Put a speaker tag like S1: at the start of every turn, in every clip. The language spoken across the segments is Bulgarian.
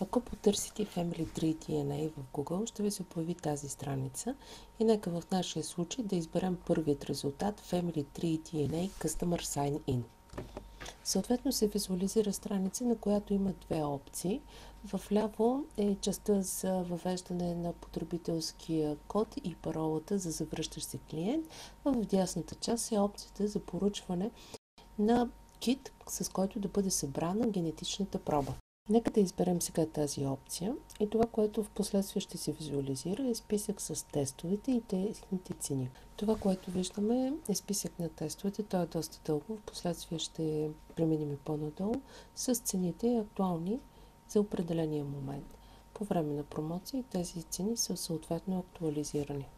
S1: Ако потърсите Family Tree DNA в Google, ще ви се появи тази страница и нека в нашия случай да изберем първият резултат Family Tree DNA Customer Sign In. Съответно се визуализира страница, на която има две опции. Вляво е частта за въвеждане на потребителския код и паролата за завръщащ се клиент, а в дясната част е опцията за поръчване на кит, с който да бъде събрана генетичната проба. Нека да изберем сега тази опция и това, което в последствие ще се визуализира, е списък с тестовете и техните цени. Това, което виждаме, е списък на тестовете, той е доста дълго, в последствие ще преминем по-надолу с цените актуални за определения момент. По време на промоции тези цени са съответно актуализирани.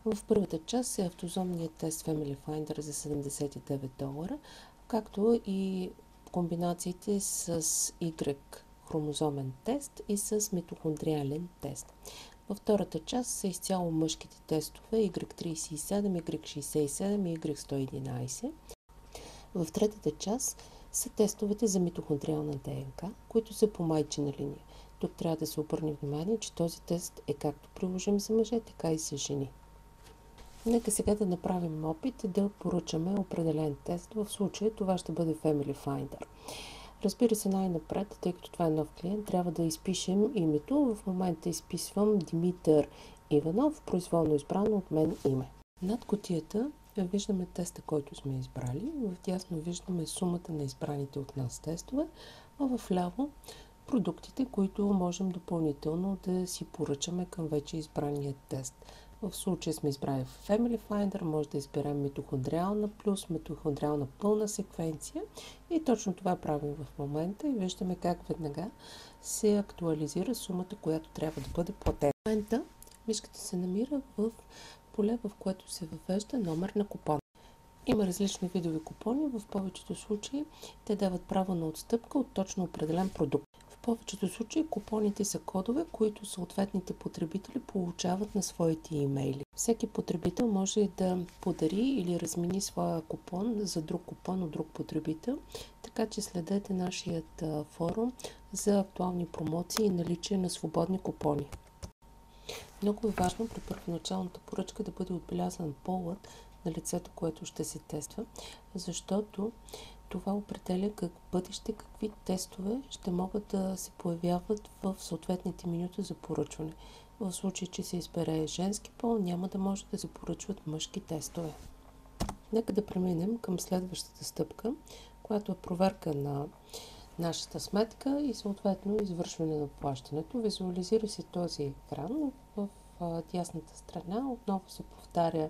S1: В първата част е автозомният тест Family Finder за $79, както и комбинациите с Y хромозомен тест и с митохондриален тест. Във втората част са изцяло мъжките тестове Y37, Y67 и Y111. В третата част са тестовете за митохондриална ДНК, които са по майчина линия. Тук трябва да се обърне внимание, че този тест е както приложим за мъже, така и за жени. Нека сега да направим опит да поръчаме определен тест. В случая това ще бъде Family Finder. Разбира се, най-напред, тъй като това е нов клиент, трябва да изпишем името. В момента изписвам Димитър Иванов, произволно избрано от мен име. Над кутията виждаме теста, който сме избрали. Вдясно виждаме сумата на избраните от нас тестове, а вляво продуктите, които можем допълнително да си поръчаме към вече избрания тест. В случая сме избрали Family Finder, може да изберем митохондриална плюс, митохондриална пълна секвенция и точно това правим в момента и виждаме как веднага се актуализира сумата, която трябва да бъде платена. В момента мишката се намира в поле, в което се въвежда номер на купон. Има различни видове купони, в повечето случаи те дават право на отстъпка от точно определен продукт. В повечето случаи купоните са кодове, които съответните потребители получават на своите имейли. Всеки потребител може да подари или размени своя купон за друг купон от друг потребител, така че следете нашият форум за актуални промоции и наличие на свободни купони. Много е важно при първоначалната поръчка да бъде отбелязан полът на лицето, което ще се тества, защото това определя бъдеще какви тестове ще могат да се появяват в съответните минути за поръчване. В случай, че се избере женски пол, няма да може да се поръчват мъжки тестове. Нека да преминем към следващата стъпка, която е проверка на нашата сметка и съответно извършване на плащането. Визуализира се този екран. В дясната страна отново се повтаря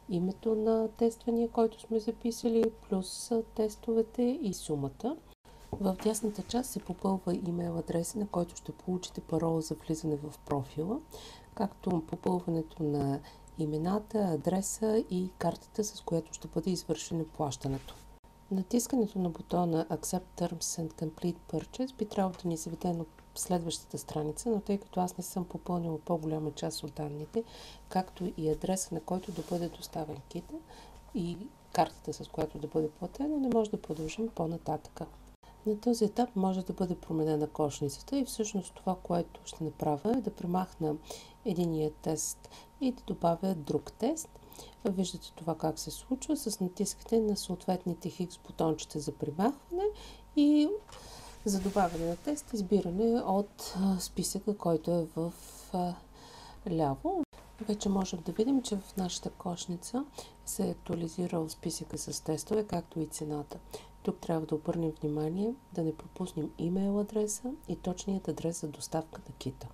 S1: името на тествания, който сме записали, плюс тестовете и сумата. В дясната част се попълва имейл адреса, на който ще получите парола за влизане в профила, както попълването на имената, адреса и картата, с която ще бъде извършено плащането. Натискането на бутона Accept Terms and Complete Purchase би трябвало да ни заведе на следващата страница, но тъй като аз не съм попълнила по-голяма част от данните, както и адреса, на който да бъде доставен кита и картата, с която да бъде платено, не може да продължим по-нататъка. На този етап може да бъде променена кошницата и всъщност това, което ще направя, е да премахна единия тест и да добавя друг тест. Виждате това как се случва с натискане на съответните хикс бутончета за премахване и за добавяне на тест избиране от списъка, който е в ляво. Вече можем да видим, че в нашата кошница се е актуализирал списъка с тестове, както и цената. Тук трябва да обърнем внимание да не пропуснем имейл адреса и точният адрес за доставка на кита.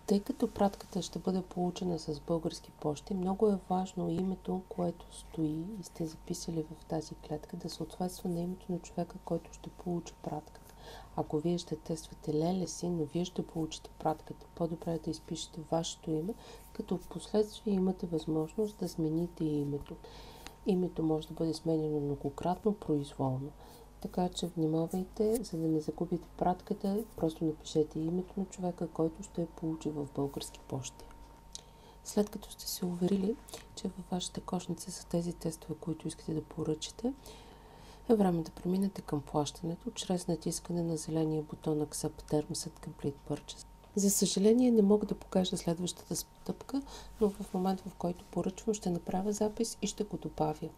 S1: Тъй като пратката ще бъде получена с български пощи, много е важно името, което стои и сте записали в тази клетка, да съответства на името на човека, който ще получи пратката. Ако вие ще тествате леле си, но вие ще получите пратката, по-добре е да изпишете вашето име, като в последствие имате възможност да смените името. Името може да бъде сменено многократно, произволно. Така че внимавайте, за да не загубите пратката, просто напишете името на човека, който ще я получи в български пощи. След като сте се уверили, че във вашата кошница са тези тестове, които искате да поръчате, е време да преминете към плащането чрез натискане на зеления бутон Accept Terms and Complete Purchase. За съжаление не мога да покажа следващата стъпка, но в момент, в който поръчвам, ще направя запис и ще го добавя.